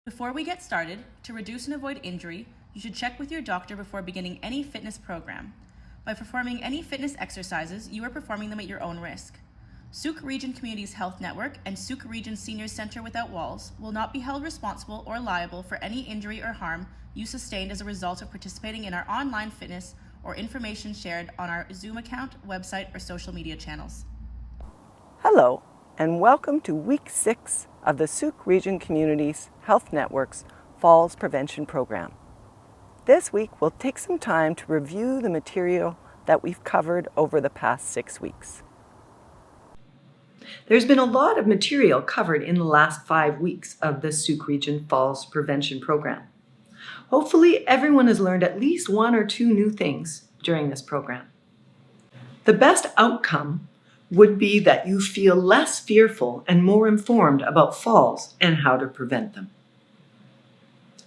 Before we get started, to reduce and avoid injury, you should check with your doctor before beginning any fitness program. By performing any fitness exercises, you are performing them at your own risk. Sooke Region Communities Health Network and Sooke Region Seniors Centre Without Walls will not be held responsible or liable for any injury or harm you sustained as a result of participating in our online fitness or information shared on our Zoom account, website, or social media channels. Hello, and welcome to Week 6 of the Sooke Region Communities Health Network's Falls Prevention Program. This week, we'll take some time to review the material that we've covered over the past 6 weeks. There's been a lot of material covered in the last 5 weeks of the Sooke Region Falls Prevention Program. Hopefully, everyone has learned at least 1 or 2 new things during this program. The best outcome would be that you feel less fearful and more informed about falls and how to prevent them.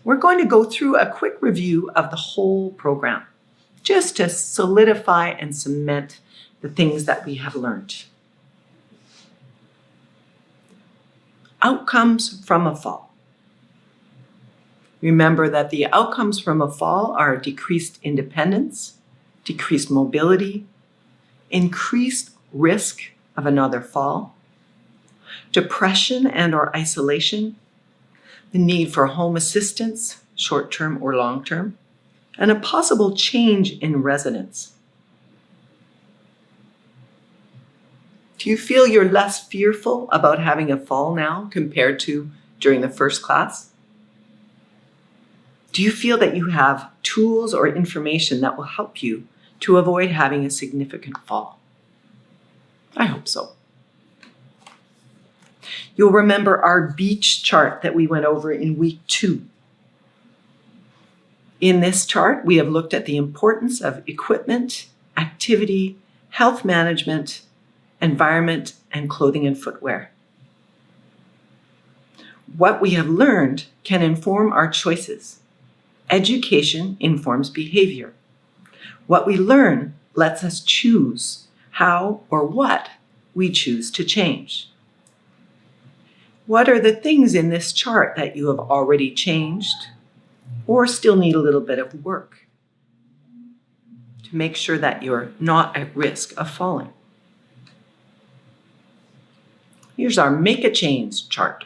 We're going to go through a quick review of the whole program, just to solidify and cement the things that we have learned. Outcomes from a fall. Remember that the outcomes from a fall are decreased independence, decreased mobility, increased risk of another fall, depression and or isolation, the need for home assistance, short-term or long-term, and a possible change in residence. Do you feel you're less fearful about having a fall now compared to during the first class? Do you feel that you have tools or information that will help you to avoid having a significant fall? I hope so. You'll remember our beach chart that we went over in week 2. In this chart, we have looked at the importance of equipment, activity, health management, environment, and clothing and footwear. What we have learned can inform our choices. Education informs behavior. What we learn lets us choose how or what we choose to change. What are the things in this chart that you have already changed or still need a little bit of work to make sure that you're not at risk of falling? Here's our Make a Change chart.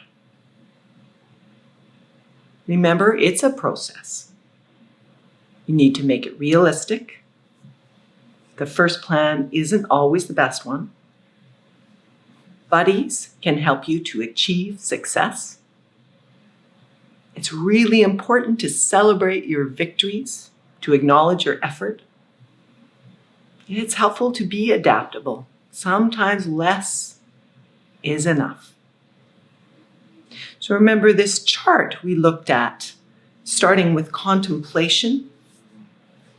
Remember, it's a process. You need to make it realistic. The first plan isn't always the best one. Buddies can help you to achieve success. It's really important to celebrate your victories, to acknowledge your effort. It's helpful to be adaptable. Sometimes less is enough. So remember this chart we looked at, starting with contemplation,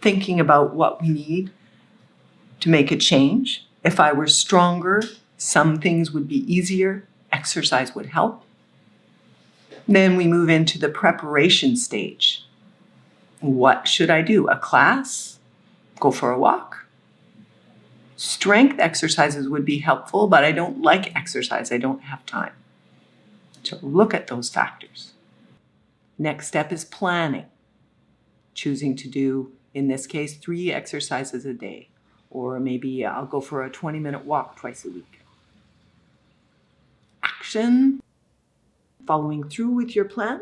thinking about what we need to make a change. If I were stronger, some things would be easier. Exercise would help. Then we move into the preparation stage. What should I do? A class? Go for a walk? Strength exercises would be helpful, but I don't like exercise. I don't have time. So look at those factors. Next step is planning. Choosing to do, in this case, 3 exercises a day. Or maybe I'll go for a 20-minute walk twice a week. Action, following through with your plan.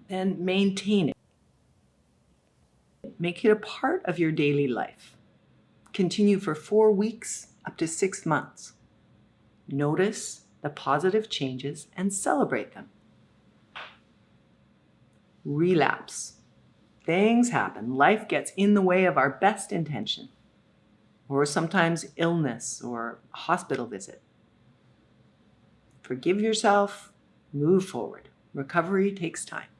Then maintain it. Make it a part of your daily life. Continue for 4 weeks up to 6 months. Notice the positive changes and celebrate them. Relapse. Things happen. Life gets in the way of our best intention, or sometimes illness or a hospital visit. Forgive yourself, move forward. Recovery takes time.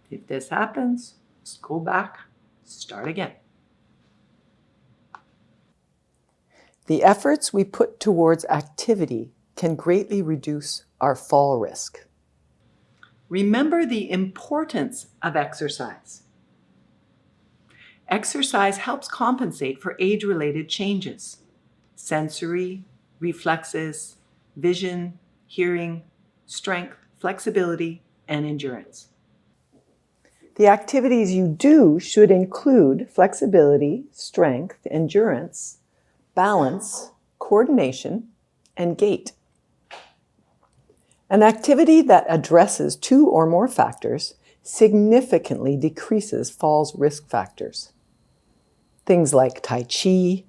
If this happens, just go back, start again. The efforts we put towards activity can greatly reduce our fall risk. Remember the importance of exercise. Exercise helps compensate for age-related changes, sensory, reflexes, vision, hearing, strength, flexibility, and endurance. The activities you do should include flexibility, strength, endurance, balance, coordination, and gait. An activity that addresses 2 or more factors significantly decreases fall's risk factors. Things like Tai Chi,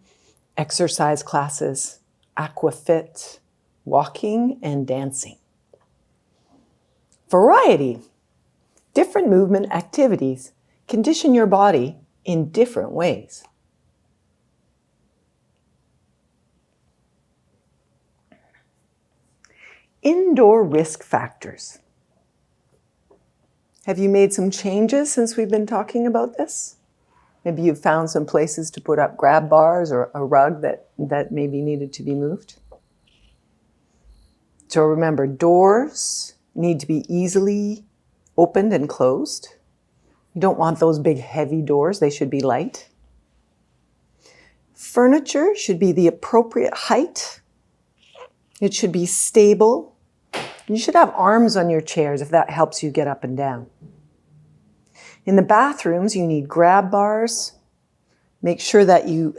exercise classes, aquafit, walking, and dancing. Variety. Different movement activities condition your body in different ways. Indoor risk factors. Have you made some changes since we've been talking about this? Maybe you've found some places to put up grab bars or a rug that maybe needed to be moved. So remember, doors need to be easily opened and closed. You don't want those big heavy doors, they should be light. Furniture should be the appropriate height. It should be stable. You should have arms on your chairs if that helps you get up and down. In the bathrooms, you need grab bars. Make sure that you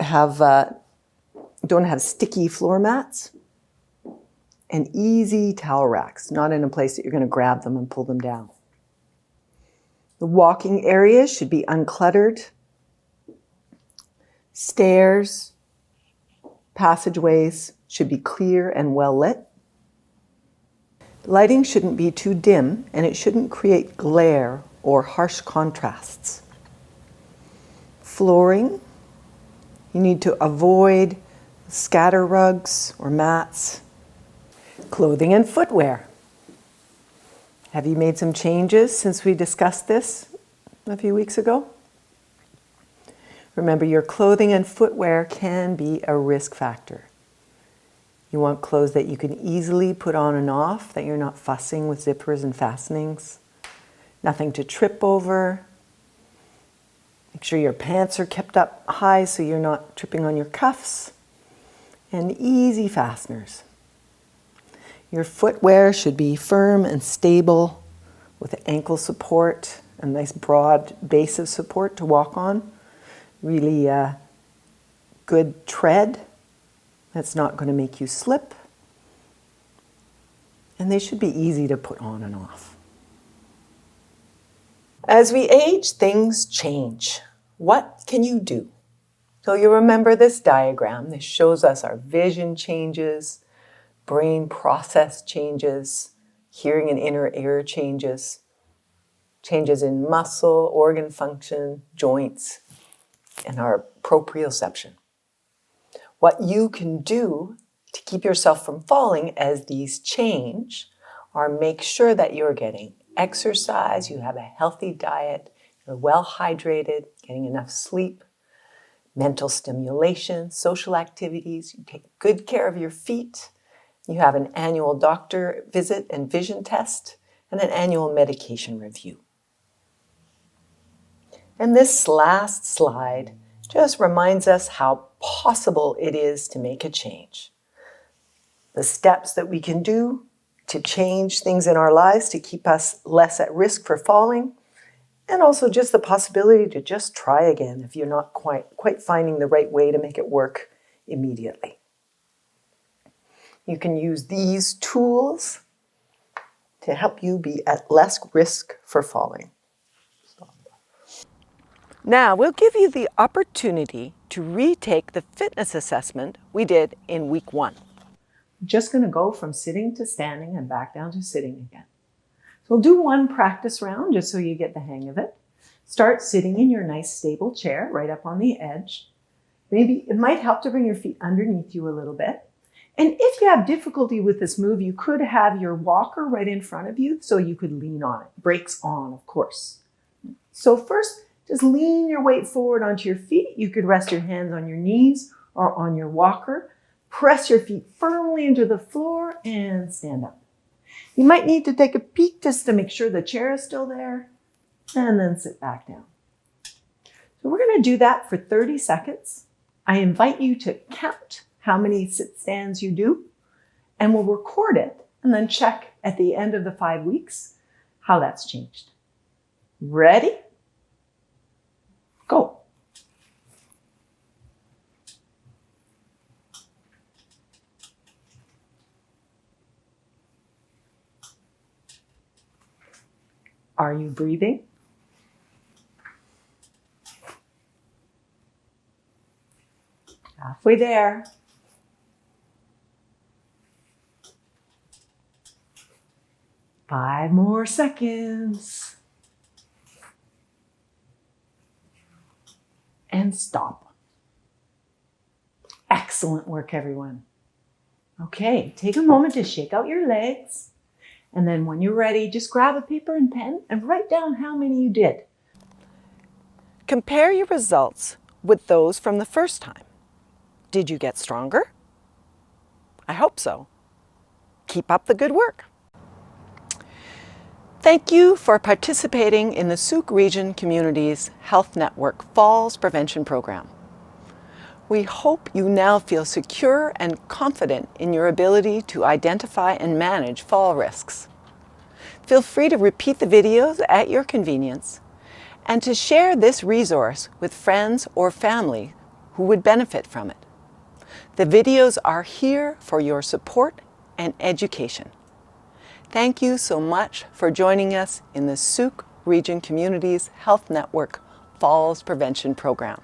don't have sticky floor mats. And easy towel racks, not in a place that you're going to grab them and pull them down. The walking areas should be uncluttered. Stairs, passageways should be clear and well lit. Lighting shouldn't be too dim, and it shouldn't create glare or harsh contrasts. Flooring, you need to avoid scatter rugs or mats. Clothing and footwear. Have you made some changes since we discussed this a few weeks ago? Remember, your clothing and footwear can be a risk factor. You want clothes that you can easily put on and off, that you're not fussing with zippers and fastenings. Nothing to trip over. Make sure your pants are kept up high so you're not tripping on your cuffs. And easy fasteners. Your footwear should be firm and stable with ankle support, a nice broad base of support to walk on. Really good tread that's not going to make you slip. And they should be easy to put on and off. As we age, things change. What can you do? So you remember this diagram. This shows us our vision changes, brain process changes, hearing and inner ear changes, changes in muscle, organ function, joints, and our proprioception. What you can do to keep yourself from falling as these change are make sure that you're getting exercise, you have a healthy diet, you're well hydrated, getting enough sleep, mental stimulation, social activities, you take good care of your feet, you have an annual doctor visit and vision test, and an annual medication review. And this last slide just reminds us how possible it is to make a change. The steps that we can do to change things in our lives to keep us less at risk for falling, and also just the possibility to just try again if you're not quite finding the right way to make it work immediately. You can use these tools to help you be at less risk for falling. Now, we'll give you the opportunity to retake the fitness assessment we did in week 1. I'm just going to go from sitting to standing and back down to sitting again. So we'll do one practice round just so you get the hang of it. Start sitting in your nice stable chair right up on the edge. Maybe it might help to bring your feet underneath you a little bit. And if you have difficulty with this move, you could have your walker right in front of you so you could lean on it. Brakes on, of course. So first, just lean your weight forward onto your feet. You could rest your hands on your knees or on your walker. Press your feet firmly into the floor and stand up. You might need to take a peek just to make sure the chair is still there, and then sit back down. So we're going to do that for 30 seconds. I invite you to count how many sit stands you do, and we'll record it, and then check at the end of the 5 weeks how that's changed. Ready? Go. Are you breathing? Halfway there. Five more seconds. And stop. Excellent work, everyone. Okay, take a moment to shake out your legs. And then when you're ready, just grab a paper and pen and write down how many you did. Compare your results with those from the first time. Did you get stronger? I hope so. Keep up the good work. Thank you for participating in the Sooke Region Community's Health Network Falls Prevention Program. We hope you now feel secure and confident in your ability to identify and manage fall risks. Feel free to repeat the videos at your convenience and to share this resource with friends or family who would benefit from it. The videos are here for your support and education. Thank you so much for joining us in the Sooke Region Community's Health Network Falls Prevention Program.